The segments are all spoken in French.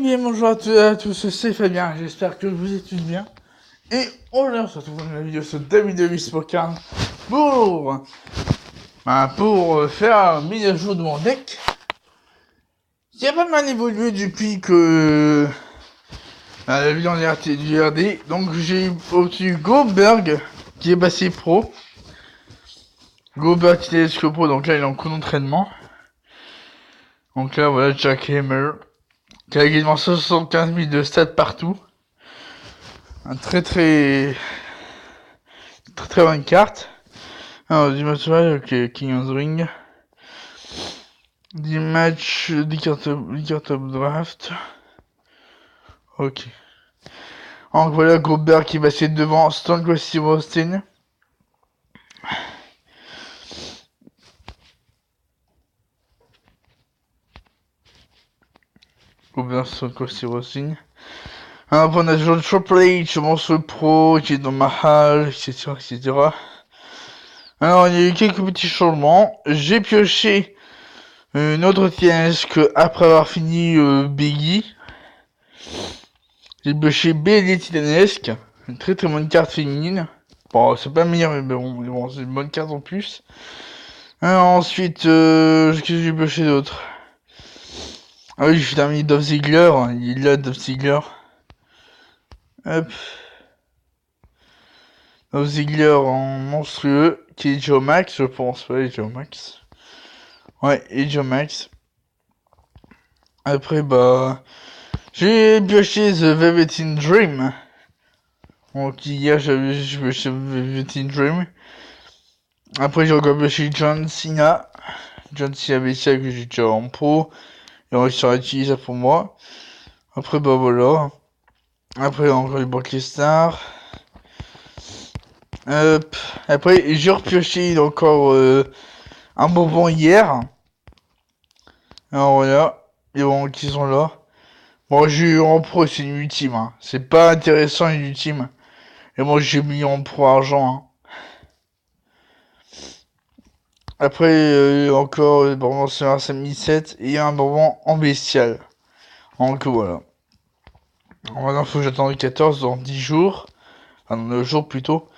bien bonjour à tous, c'est Fabien, j'espère que vous êtes tous bien. Et aujourd'hui on se retrouve dans la vidéo sur WWE Poker pour faire une mise à jour de mon deck. Qui a pas mal évolué depuis que la vidéo en du RD. Donc j'ai obtenu Goldberg qui est passé pro. Goldberg qui est pro, donc là il est en cours d'entraînement. Donc là voilà Jack Hammer qui a également 75 000 de stats partout. Un très bonne carte. Alors, du match, ok, King of the Ring. Du match, des cartes top draft. Ok. Donc voilà, Goldberg qui va essayer devant Stone Cold Steve Austin. Goldberg, Stone Cold Steve Austin. Après on a toujours Triple H, Monster Pro, qui est dans Mahal, etc., etc. Alors il y a eu quelques petits changements. J'ai pioché une autre TNS après avoir fini Biggie. J'ai pioché BD Titanesque, une très bonne carte féminine. Bon, c'est pas meilleur, mais bon c'est une bonne carte en plus. Alors, ensuite, qu'est-ce que j'ai pioché d'autre? Ah oui, j'ai terminé Dolph Ziggler, il est là, Dolph Ziggler. Hop. Dolph Ziggler en monstrueux, qui est Joe Max, je pense, ouais, Joe Max. Ouais, et Joe Max. Après, bah, j'ai pioché The Velveteen Dream. Donc, hier, j'ai pioché The Velveteen Dream. Après, j'ai encore pioché John Cena. John Cena Bessia que j'ai déjà en pro. Il réussira à utiliser ça pour moi. Après, bah voilà. Après, encore les Brock Lesnar. Après, j'ai repioché encore un bonbon hier. Alors voilà. Et bon, qui sont là. Bon, j'ai eu en pro, c'est une ultime. Hein. C'est pas intéressant une ultime. Et moi, j'ai mis en pro argent. Hein. Après, encore bonbon sur un samedi 7 et un bonbon en bestial. Donc voilà. Maintenant, il faut que j'attende le 14 dans 10 jours. Enfin, dans 9 jours plutôt.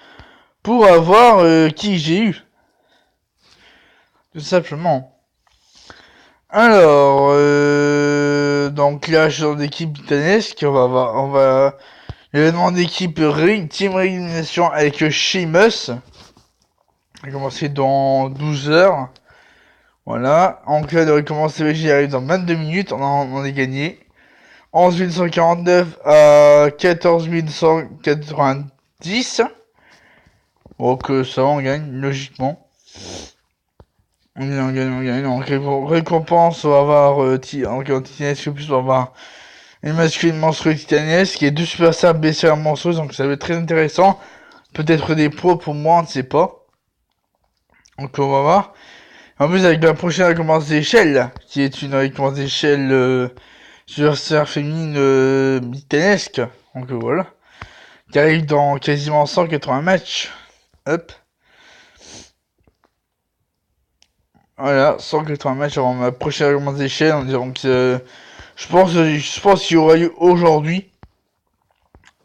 Pour avoir qui j'ai eu. Tout simplement. Alors, donc là, je suis dans l'équipe titanesque. On va l'événement d'équipe Team Réunion avec Sheamus. On va commencer dans 12 heures. Voilà. En cas de recommencer, j'y arrive dans 22 minutes. On en est gagné. 11 149 à 14 190. Donc ça, on gagne, logiquement. On gagne. Donc récompense, on va avoir en titanesque plus, on va avoir une masculine monstrueuse titanesque et deux superstars baissières monstrueuses, donc ça va être très intéressant. Peut-être des pros pour moi, on ne sait pas. Donc on va voir. En plus avec la prochaine récompense d'échelle, qui est une récompense d'échelle superstar féminine titanesque. Donc voilà. Qui arrive dans quasiment 180 matchs. Hop. Voilà, 180 matchs avant ma prochaine récompense d'échelle. Donc je pense qu'il y aura eu aujourd'hui.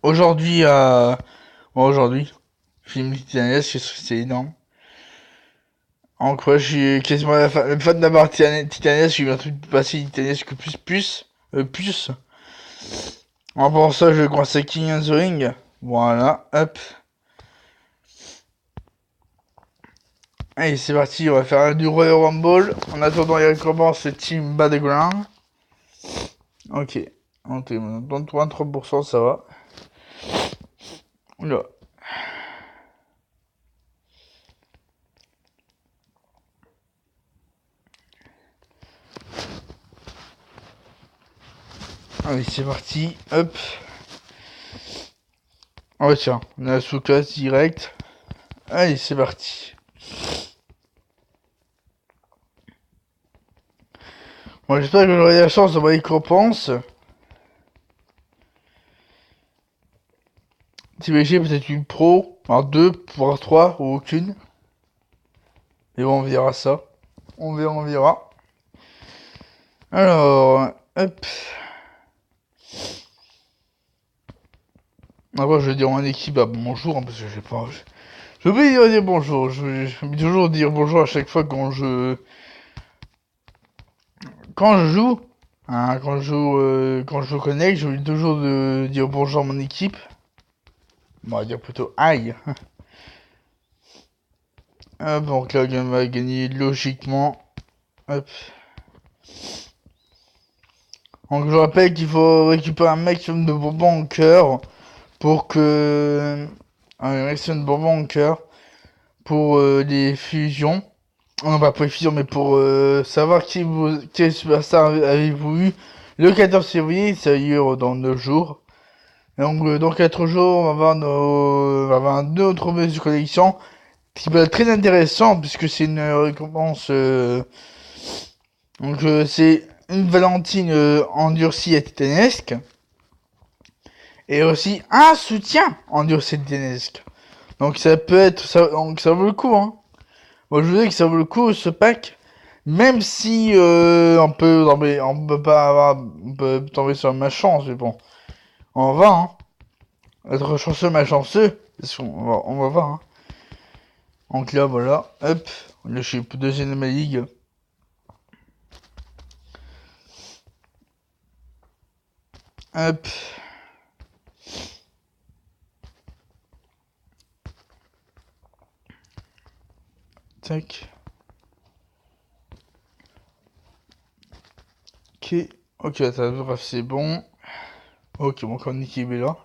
Aujourd'hui à... Bon, aujourd'hui. Film titanesque, c'est énorme. En quoi je suis quasiment la fan d'avoir titanesque, je suis un truc passé titanesque plus. En pour ça, je vais commencer King of the Ring. Voilà, hop. Allez, c'est parti, on va faire du Royal Rumble. En attendant les récompenses, Team Battleground. Ok, 23%, ça va. Oula. Allez, c'est parti, hop. Oh tiens, on a la sous-classe direct. Allez, c'est parti. Bon, j'espère que j'aurai la chance d'avoir les récompenses. TVG peut-être une pro, alors 2, voire 3, ou aucune. Mais bon, on verra ça. On verra. Alors, hop. Après, je vais dire en équipe bonjour, hein, parce que j'ai pas. J'ai oublié de dire bonjour. Je vais toujours dire bonjour à chaque fois quand je joue. Hein, quand je connecte, je vais toujours dire bonjour à mon équipe. On va dire plutôt aïe. Hop, donc là, on va gagner logiquement. Hop. Donc je rappelle qu'il faut récupérer un maximum de bonbons en cœur pour que... Un maximum de bonbons en cœur pour les fusions. Non, pas pour les fusions, mais pour savoir quel superstar avez-vous eu le 14 février, c'est-à-dire dans 9 jours. Et donc dans 4 jours, on va avoir notre de collection qui va être très intéressant puisque c'est une récompense... donc c'est une Valentine endurcie et titanesque. Et aussi un soutien endurci et titanesque. Donc ça peut être... donc ça vaut le coup, hein. Moi je vous dis que ça vaut le coup ce pack. Même si on peut tomber sur ma chance, mais bon. On va, hein. Être chanceux, malchanceux. On va voir, hein. Donc là, voilà. Hop. Là, je suis deuxième de ma ligue. Hop. Tac. Ok. Ok, bref, c'est bon. Ok, bon, encore Niki là.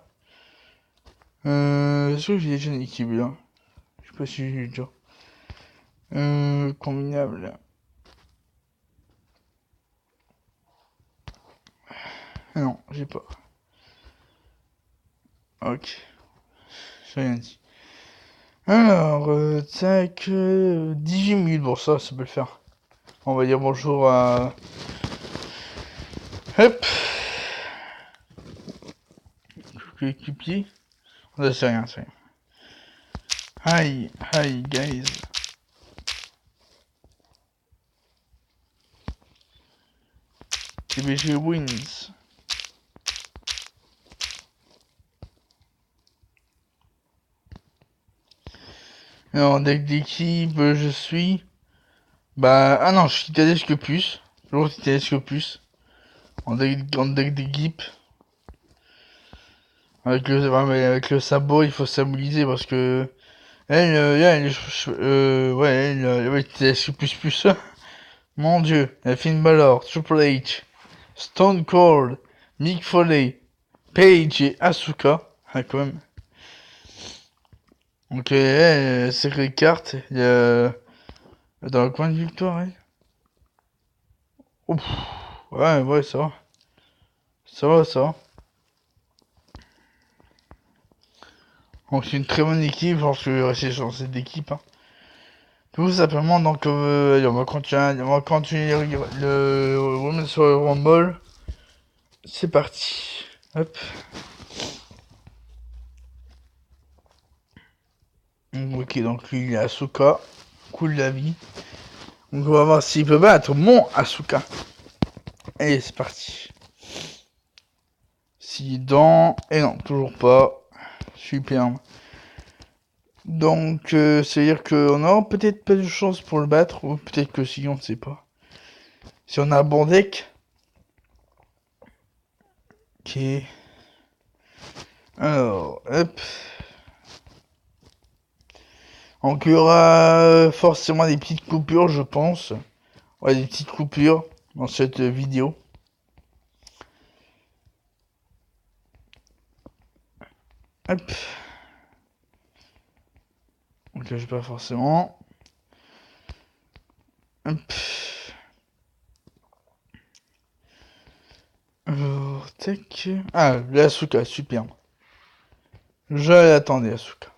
Est-ce que j'ai déjà Niki là? Je sais pas si j'ai déjà. Combinable. Ah non, j'ai pas. Ok. J'ai rien dit. Alors, tac. 18 minutes pour ça peut le faire. On va dire bonjour à. Hop. Équipier. C'est rien, c'est rien. Hi, guys. TBG wins. Alors, deck d'équipe, je suis. Bah, ah non, je suis Titadesque plus. Toujours Titadesque plus. En deck d'équipe. Avec le sabot, il faut symboliser parce que. Ouais, Titadesque plus. Mon dieu, la Finn Balor, Triple H, Stone Cold, Mick Foley, Paige et Asuka. Ah, quand même. Ok, sacrée carte. Il y a. Dans le coin de victoire, ouais. Ouf. Ouais, ça va. Ça va. Donc c'est une très bonne équipe, je pense que je vais rester sur cette équipe. Hein. Tout simplement, donc on va continuer le Women's Rumble. C'est parti. Hop. Ok, donc lui il est Asuka. Cool la vie. Donc on va voir s'il peut battre mon Asuka. Allez, c'est parti. Si dans... Et non, toujours pas. Superbe. Donc, c'est-à-dire qu'on aura peut-être pas de chance pour le battre, ou peut-être que si, on ne sait pas. Si on a un bon deck. Ok. Alors, hop. Donc, il y aura forcément des petites coupures, je pense. Ouais, des petites coupures dans cette vidéo. Hop. Donc là, j'ai pas forcément. Hop. Alors, tac. Ah, l'Asuka, superbe. Je l'attendais, Asuka.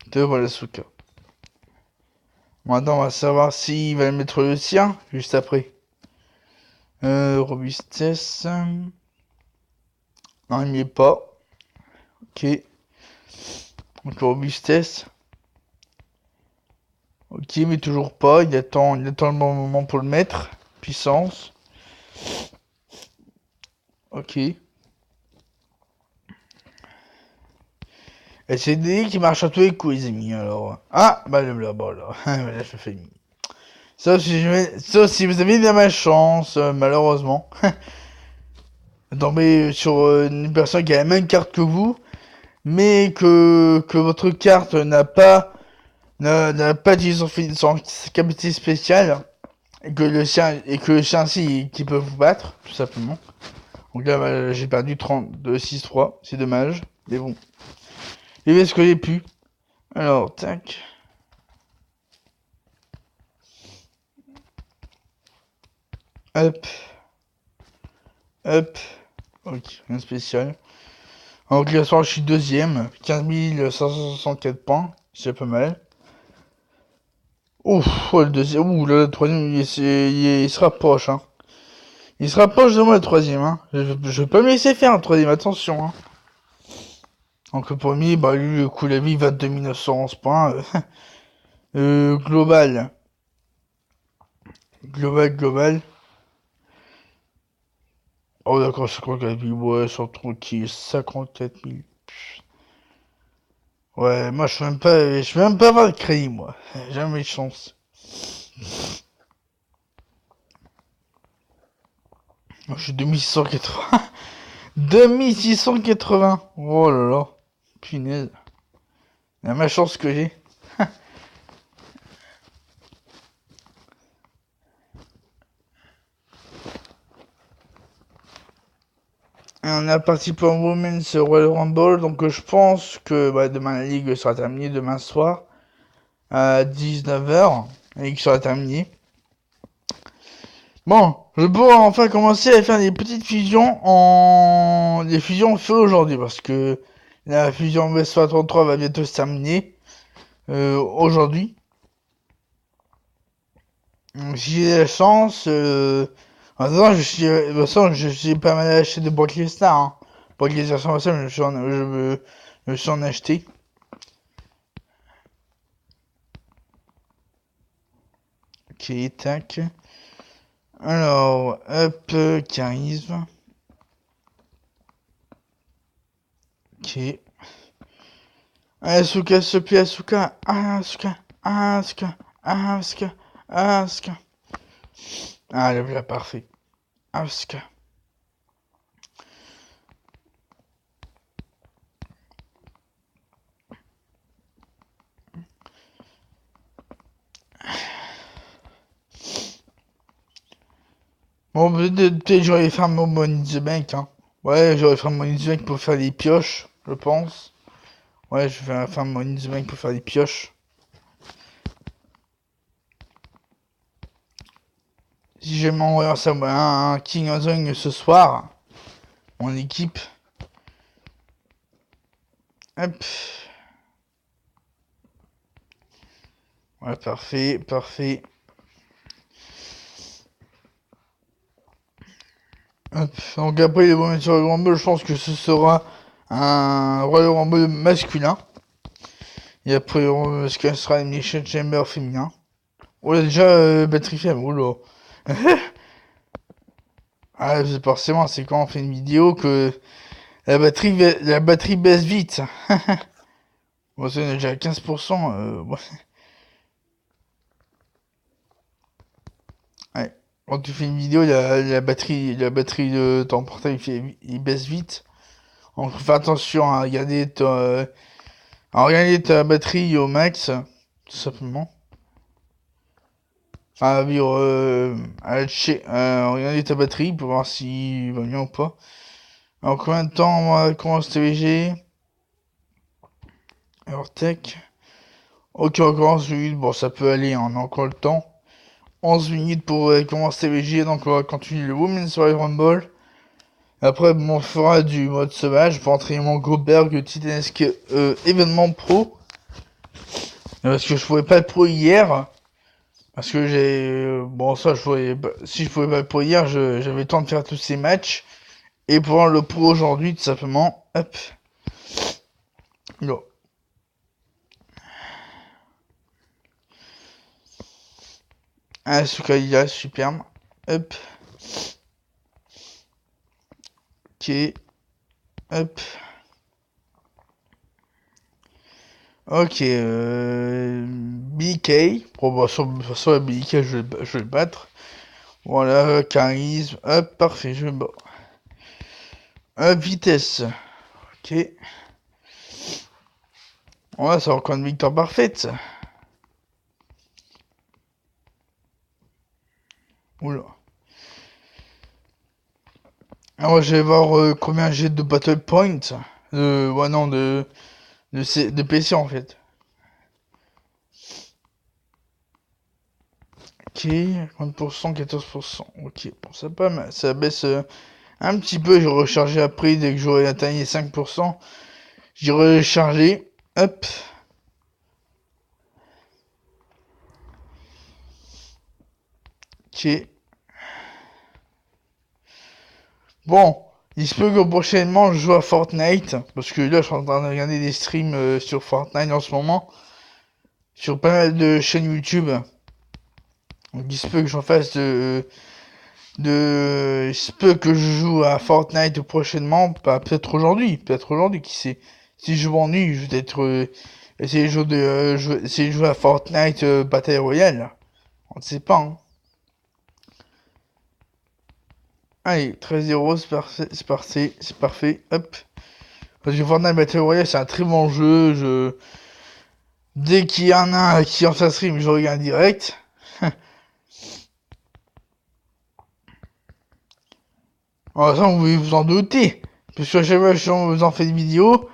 Te voilà, Asuka. Maintenant, on va savoir s'il va mettre le sien, juste après. Robustesse. Non, il n'y est pas. Ok. Donc, robustesse. Ok, mais toujours pas. Il attend le bon moment pour le mettre. Puissance. Ok. Et c'est des qui marchent à tous les coups, les amis, alors. Ah, bah le là-bas, là. Là, je fais mis. Sauf si vous avez de la malchance, malheureusement. Tomber sur une personne qui a la même carte que vous, mais que votre carte n'a pas dit son capacité spéciale, et que le chien si qui peut vous battre, tout simplement. Donc là, bah, j'ai perdu 32 6-3, c'est dommage, mais bon. Et est-ce que j'ai pu. Alors, tac. Hop. Hop. Ok, rien de spécial. En classement, je suis deuxième. 15 564 points. C'est pas mal. Ouf, ouais, le deuxième. Ouh, là, le troisième, il se rapproche. Hein. Il se rapproche de moi, le troisième. Hein. Je vais pas me laisser faire un troisième, attention. Hein. Donc le premier, bah lui, le coup, la vie, 22 911 points. Global. Global. Oh d'accord, 54 000, ouais, sur tranquille, 54 000. Ouais, moi je peux même pas avoir de crédit, moi. Jamais de chance. Moi, je suis 2680. 2680. Oh là là. Punaise. La ma chance que j'ai. On est parti pour un Women's Royal Rumble, donc je pense que bah, demain la ligue sera terminée, demain soir à 19h, et qu'il sera terminé. Bon, je pourrais enfin commencer à faire des petites fusions des fusions feu aujourd'hui, parce que la fusion West 33 va bientôt se terminer aujourd'hui. Donc, si j'ai la chance, en attendant, de toute façon, je suis pas mal acheté de Brock Lesnar. Hein. Brock Lesnar, je me suis en acheté. Ok, tac. Alors, hop, charisme. Ok. Asuka, Sophie, Asuka, Asuka, Asuka, Asuka, Asuka. Ah, le voilà, parfait. Asuka. Bon, peut-être j'aurais fait mon Money in the Bank, hein. Ouais, j'aurais fait mon Money in the Bank pour faire des pioches, je pense. Ouais, je vais faire mon Money in the Bank pour faire des pioches. Si je m'envoie un King of Zone ce soir, mon équipe. Hop. Ouais, parfait, parfait. Hop. Donc après les Women's Royal Rumble, je pense que ce sera un Royal Rumble masculin. Et après le Rumble masculin sera Elimination Chamber féminin. Oh là déjà batterie faible, oh là. Ah c'est forcément c'est quand on fait une vidéo que la batterie baisse vite. Bon ça on est déjà à 15%. Ouais. Ouais. Quand tu fais une vidéo, la batterie de ton portable il baisse vite. Donc faut faire attention à regarder ta batterie au max, tout simplement. À vivre, regarder ta batterie pour voir si va bien ou pas. Alors combien de temps on va commencer TVG? Alors tech. Ok, encore 11 minutes, bon ça peut aller, on a encore le temps. 11 minutes pour commencer TVG, donc on va continuer le Women's Royal Rumble. Après, bon, on fera du mode sauvage pour entraîner mon Goldberg Titanesque événement pro. Parce que je pouvais pas le pro hier. Parce que bon, ça, si je pouvais pas le pro hier, j'avais le temps de faire tous ces matchs. Et pour le pro aujourd'hui, tout simplement. Hop. Go. Ah, Sukaïa, superbe. Hop. Ok. Hop. Ok, BK. Bon, bah, sur la BK, je vais le battre. Voilà, charisme. Hop, parfait, je me bats. Vitesse. Ok. Voilà, c'est encore une victoire parfaite, ça. Oula. Alors, je vais voir combien j'ai de battle points. Ouais, non, de PC, en fait. Ok, 30%, 14%. Ok, bon, c'est pas mal. Ça baisse un petit peu. Je vais recharger après dès que j'aurai atteint les 5%. J'ai rechargé. Hop. Ok. Bon, il se peut que prochainement je joue à Fortnite. Parce que là, je suis en train de regarder des streams sur Fortnite en ce moment. Sur pas mal de chaînes YouTube. Donc il se peut que j'en fasse il se peut que je joue à Fortnite prochainement. Pas peut-être aujourd'hui. Peut-être aujourd'hui, qui sait. Si je m'ennuie, je vais peut-être essayer de jouer à Fortnite Battle Royale. On ne sait pas, hein. Allez, 13-0, c'est parfait, c'est parfait, c'est parfait. Hop. Parce que Fortnite Battle Royale, c'est un très bon jeu. Dès qu'il y en a qui en sa stream, je regarde direct. En toute façon, vous pouvez vous en douter. Parce que à chaque fois que je vous en fais des vidéos,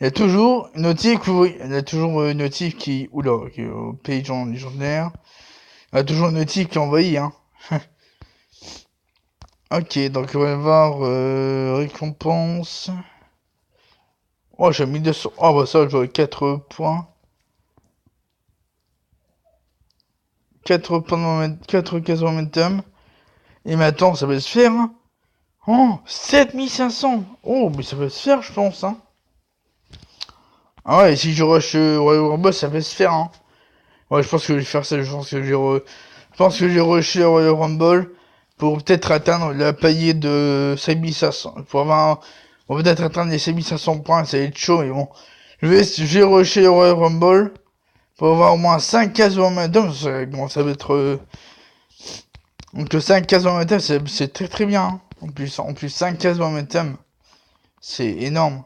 il y a toujours une notif il y a toujours une notif qui. Oula, qui est au page légendaire. Il y a toujours une notif qui est envoyée, hein. Ok, donc on va voir récompense. Oh, j'ai mis 200. Oh, bah ça, j'aurais 4 points. 4 points de momentum, 4 cases momentum. Et maintenant, ça va se faire, hein. Oh, 7500. Oh, mais ça va se faire, je pense, hein. Ah ouais, si je rush Royal Rumble, ça va se faire, hein. Ouais, je pense que je vais faire ça. Je pense que j'ai rushé Royal Rumble pour peut-être atteindre la palier de 5500. Pour avoir on va peut-être atteindre les 5500 points, ça va être chaud, mais bon. Je vais rusher Royal Rumble pour avoir au moins 5 cases au momentum. Ça va être... Donc 5 cases au momentum, c'est très très bien, hein. En plus 5 cases au momentum, c'est énorme.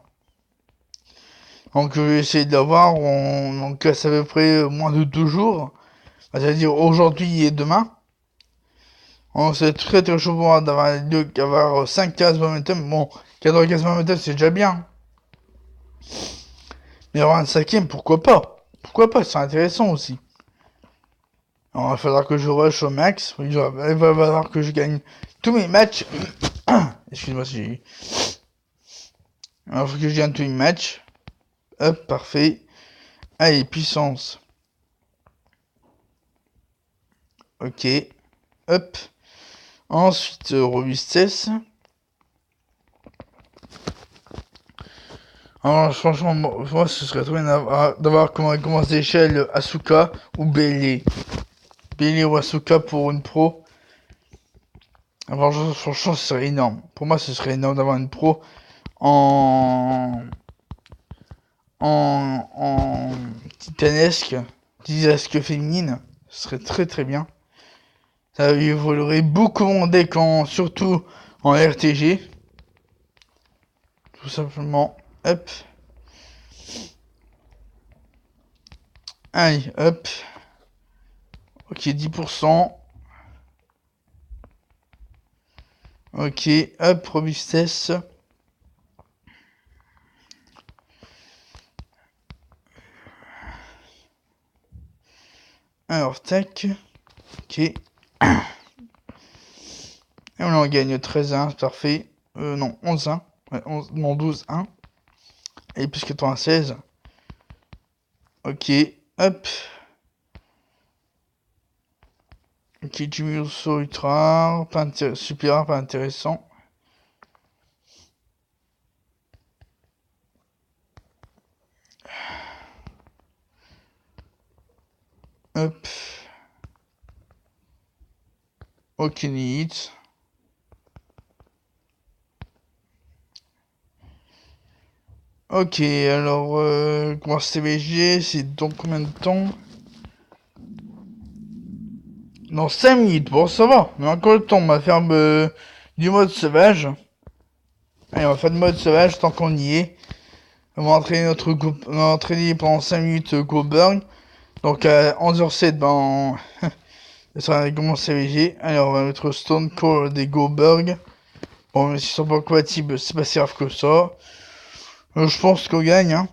Donc je vais essayer de l'avoir. Donc là, c'est à peu près moins de 2 jours. C'est-à-dire aujourd'hui et demain. C'est très très chaud pour moi d'avoir 5 cases momentum. Bon, 4 cases momentum, c'est déjà bien. Mais avoir un cinquième, pourquoi pas? Pourquoi pas? C'est intéressant aussi. Alors, il va falloir que je rush au max. Il va falloir que je gagne tous mes matchs. Excuse-moi si j'ai... Alors, il faut que je gagne tous mes matchs. Hop, parfait. Allez, puissance. Ok. Hop. Ensuite, robustesse. Alors, franchement, moi, ce serait trop bien d'avoir comme récompense d'échelle Asuka ou Bailey. Bailey ou Asuka pour une pro. Alors, franchement, ce serait énorme. Pour moi, ce serait énorme d'avoir une pro en. en titanesque féminine. Ce serait très très bien. Ça évoluerait beaucoup mon deck, surtout en RTG. Tout simplement. Hop. Allez, hop. Ok, 10%. Ok, hop, robustesse. Alors, tac. Ok. Et on en gagne 13-1, c'est parfait. Non, 11-1. Ouais, 11, non, 12-1. Et plus 96. Ok, hop. Ok, Jimmy Rousseau ultra. Pas super, pas intéressant. Hop. Ok, hit. Ok, alors, comment CVG, c'est dans combien de temps? Dans 5 minutes, bon ça va, on a encore le temps, on va faire du mode sauvage. Allez, on va faire du mode sauvage tant qu'on y est. On va entraîner on va entraîner pendant 5 minutes Goldberg. Donc à 11h07, ben, ça sera comment CVG. Allez, on va mettre Stone Cold et Goldberg. Bon, mais s'ils sont pas compatibles, c'est pas si grave que ça. Je pense qu'on gagne, hein.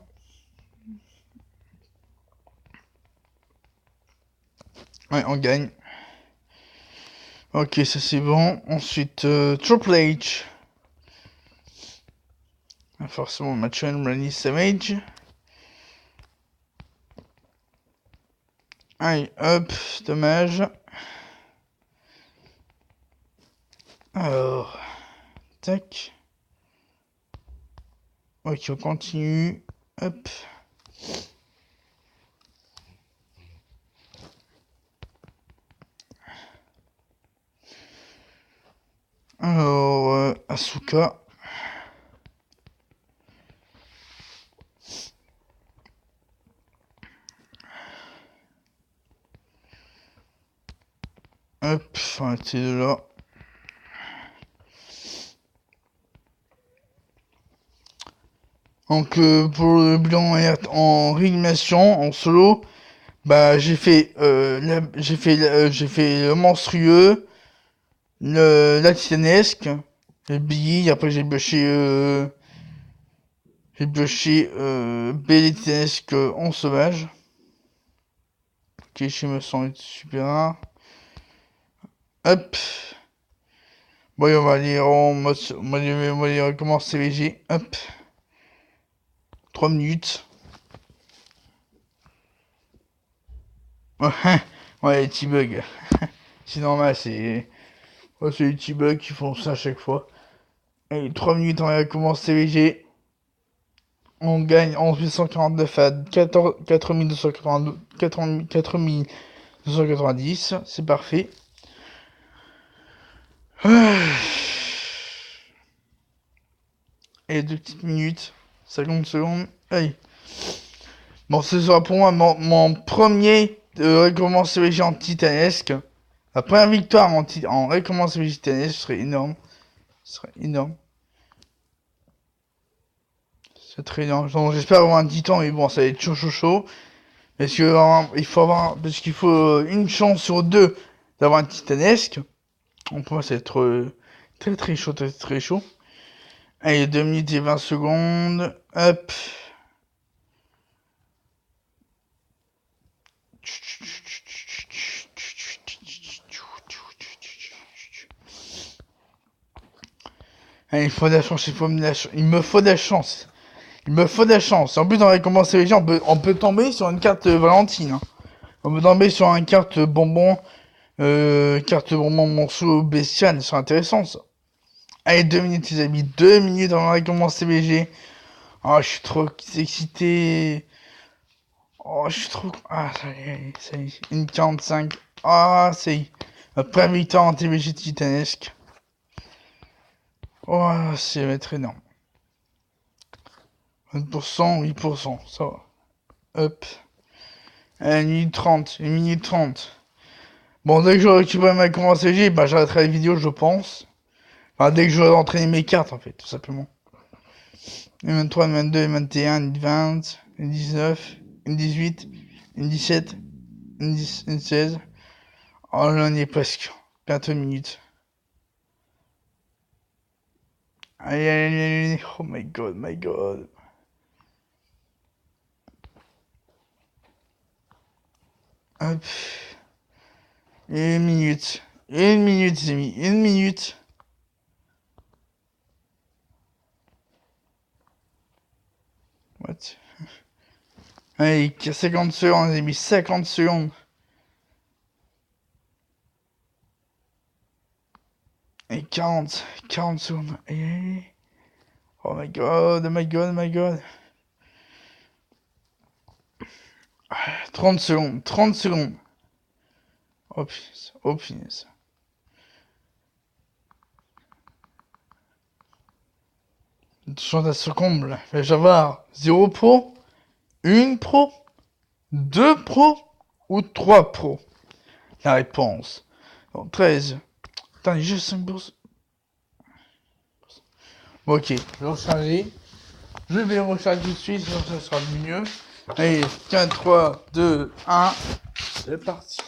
Ouais, on gagne. Ok, ça c'est bon. Ensuite, Triple H. Forcément, Macho Man, Randy Savage. Allez, hop, dommage. Alors, tac. Ok, on continue. Hop. Alors, Asuka. Hop, arrêtez de là. Donc, pour le bilan en réanimation, en solo, bah, j'ai fait le monstrueux, la titanesque, le billet, après j'ai bûché, BD titanesque en sauvage. Ok, je me sens super rare. Hop. Bon, on va aller en mode, on va aller recommencer VG. Hop. 3 minutes. Ouais, ouais, les petits bugs. C'est normal, c'est les petits bugs qui font ça à chaque fois. Allez, 3 minutes, on va recommencer VG. On gagne en 849 à 4290. C'est parfait. Et 2 petites minutes. 50 secondes. Allez. Bon, ce sera pour moi mon premier recommencer VG en titanesque. La première victoire en recommencer VG titanesque serait énorme. Ce serait énorme. C'est très énorme. J'espère avoir un titan, mais bon, ça va être chaud. Parce qu'il faut une chance sur deux d'avoir un titanesque. Donc pour moi, ça va être très chaud. Allez, 2 minutes et 20 secondes. Hop. Allez, il faut de la chance, il me faut de la chance. Il me faut de la chance. En plus, on va commencer les gens, on peut tomber sur une carte Valentine. Hein. On peut tomber sur une carte bonbon monceau bestial. C'est intéressant, ça. Allez, 2 minutes, les amis. 2 minutes, on va commencer BG. Oh, je suis trop excité. Oh, je suis trop... Ah, ça y est. Une 45. Ah, ça y est. Après victoire en TBG titanesque. Oh, c'est va être énorme. 20%, 8%, ça va. Hop. 1 minute 30. Bon, dès que j'aurai récupéré ma commence CG, bah j'arrêterai la vidéo, je pense. Enfin, dès que j'aurai entraîné mes cartes, en fait, tout simplement. M23, M22, M21, M20, M19, M18, M17, M10, M16. Oh là, on y est presque. Bientôt une minute. Allez. Oh my god. Hop. 1 minute. 1 minute, les amis. 1 minute. What? Allez, 50 secondes, les amis. 50 secondes. Et 40 secondes. Allez. Oh my god. 30 secondes. Oh punaise. 2 chance à ce comble. Vais-je avoir 0 pro, 1 pro, 2 pro ou 3 pro? La réponse. Donc 13. Putain, j'ai juste 5 bourses. Bon, ok, je vais recharger. Je vais recharger tout de suite, sinon ça sera mieux. Allez, 4, 3, 2, 1. C'est parti.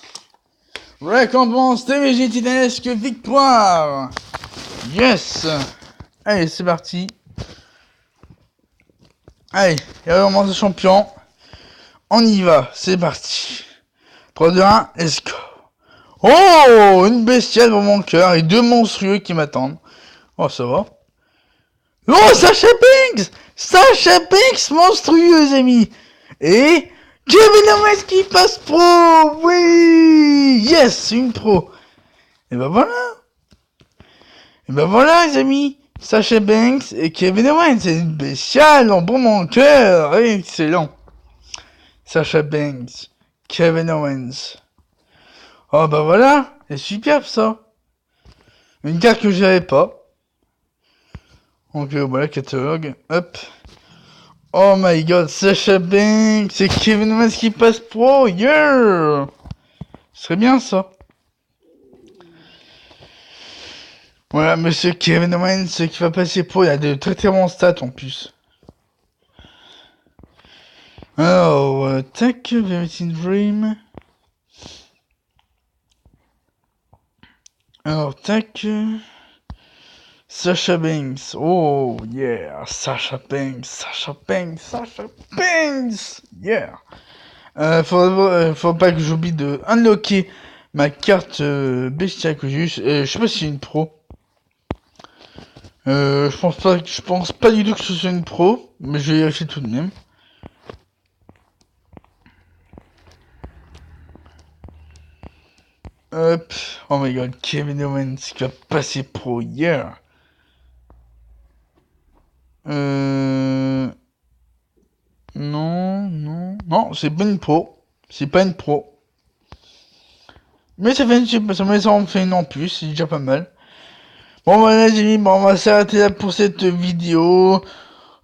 Récompense TVG Titanesque victoire. Yes. Allez, c'est parti. Allez, il y a vraiment ce champion. On y va, c'est parti. 3, 2, 1, let's go. Oh, une bestiale dans mon cœur et 2 monstrueux qui m'attendent. Oh, ça va. Oh, Sasha Banks! Sasha Banks monstrueux, les amis! Et Kevin Owens qui passe pro! Oui! Yes, une pro! Et ben voilà! Et ben voilà, les amis! Sasha Banks et Kevin Owens, c'est une bestiale en bon mon cœur! Excellent! Sasha Banks, Kevin Owens. Oh bah voilà! C'est superbe ça! Une carte que j'avais pas. Donc voilà, catalogue. Hop. Oh my god, Sasha Banks, c'est Kevin Owens qui passe pro, yeah! Ce serait bien ça. Voilà, monsieur Kevin Owens qui va passer pro, il a de très très bons stats en plus. Alors, tac, Verity Dream. Alors, tac. Sasha Banks, oh yeah, Sasha Banks, Sasha Banks, Sasha Banks, yeah. Faut pas que j'oublie de unlocker ma carte bestiale que j'ai eue. Je sais pas si c'est une pro. Je pense pas du tout que ce soit une pro, mais je vais vérifier tout de même. Hop, oh my god, Kevin Owens qui va passer pro, yeah. Non, c'est pas une pro. C'est pas une pro. Mais ça en fait une en plus, c'est déjà pas mal. Bon voilà les amis, bon, on va s'arrêter là pour cette vidéo.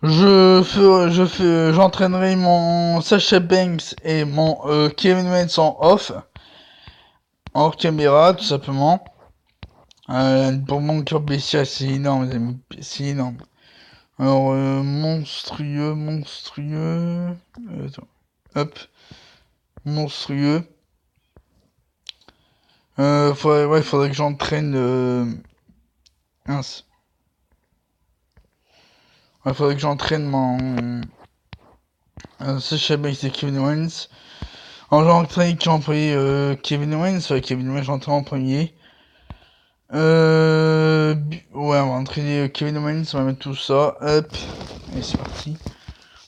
J'entraînerai mon Sasha Banks et mon Kevin Owens en off. Hors caméra, tout simplement. Pour mon cœur bestial, c'est énorme les amis, c'est énorme. Alors, monstrueux. Attends. Hop. Monstrueux. Faudrait que j'entraîne. Mince. Ouais, faudrait que j'entraîne mon. Sasha Banks et Kevin Owens. Alors, j'ai entraîné qui a employé Kevin Owens. Kevin Owens, j'entraîne en premier. Ouais, on va entraîner Kevin Owens, on va mettre tout ça. Hop. Et c'est parti.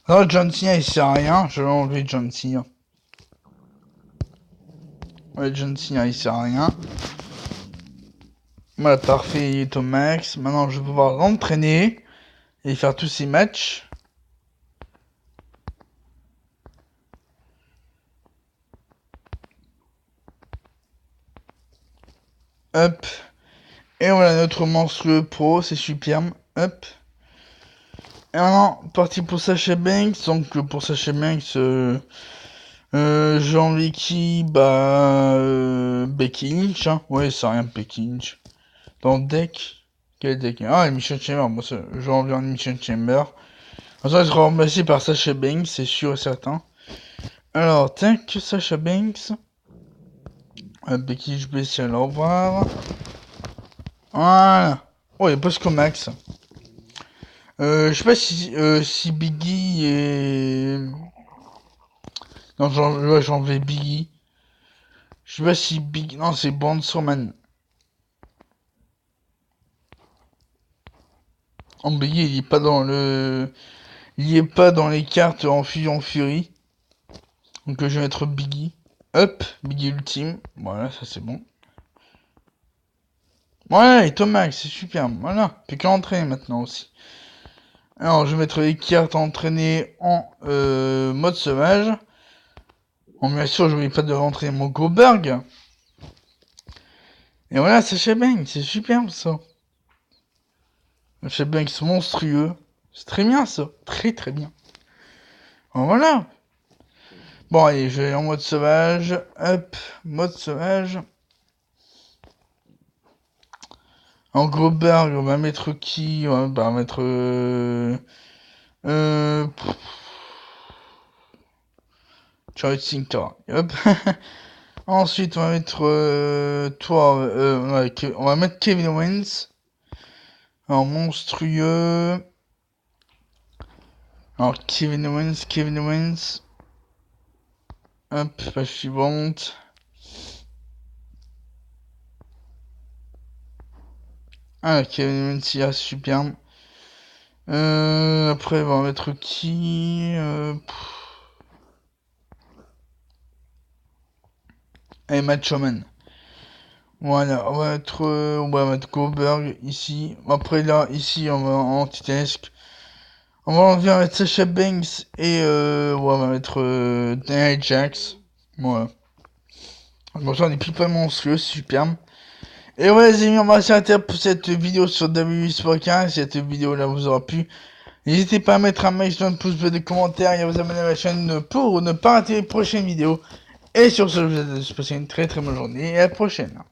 Alors, John Cena, il sert à rien. Je vais enlever John Cena. Ouais, John Cena, il sert à rien. Voilà, parfait, il est au max. Maintenant, je vais pouvoir l'entraîner et faire tous ces matchs. Hop. Et voilà notre monstrueux pro, c'est superbe. Hop. Et maintenant, parti pour Sasha Banks. Donc, pour Sasha Banks, j'ai envie qui Becky Lynch. Hein. Ouais, c'est rien, Becky Lynch. Dans le deck. Quel deck? Ah, Mission Chamber. Moi, j'ai envie en Mission Chamber. Ça va être remplacé par Sasha Banks, c'est sûr et certain. Alors, tac, Sasha Banks. Becky Lynch spécial, au revoir. Voilà. Oh, il y a presque max. Je sais pas si Biggie est... Non, j'en vais Biggie. Je sais pas si Biggie... Non, c'est Braun Strowman. En Biggie, il est pas dans le... Il est pas dans les cartes en Fury. Donc je vais mettre Biggie. Hop, Biggie Ultime. Voilà, ça c'est bon. Voilà, et Tomax, c'est super. Voilà, plus qu'à entraîner maintenant aussi. Alors, je vais mettre les cartes entraînées en mode sauvage. Bon, bien sûr, je n'oublie pas de rentrer mon Goldberg. Et voilà, Sasha Banks, c'est superbe ça. Sasha Banks monstrueux. C'est très bien ça, très très bien. Bon, voilà. Bon allez, je vais en mode sauvage. Hop, mode sauvage. En gros burg, on va mettre qui? On va mettre... Charlie Toi. Hop. Ensuite, on va mettre toi. On va mettre Kevin Owens. Alors, monstrueux. Alors, Kevin Owens. Hop, page suivante. Ah, Kevin Owens, il a super. Après, on va mettre qui Allez, Macho Man. Voilà, on va mettre Goldberg ici. Après, là, ici, on va en titanesque. On va enlever mettre Sasha Banks et on va mettre Nia Jax. Voilà. Bon, ça, on est plus pas monstrueux, c'est superbe. Et ouais, les amis, on va s'arrêter pour cette vidéo sur WWE Sport 15. Si cette vidéo-là vous aura plu, n'hésitez pas à mettre un maximum de pouces bleus, des commentaires et à vous abonner à ma chaîne pour ne pas rater les prochaines vidéos. Et sur ce, je vous souhaite de passer une très très bonne journée et à la prochaine.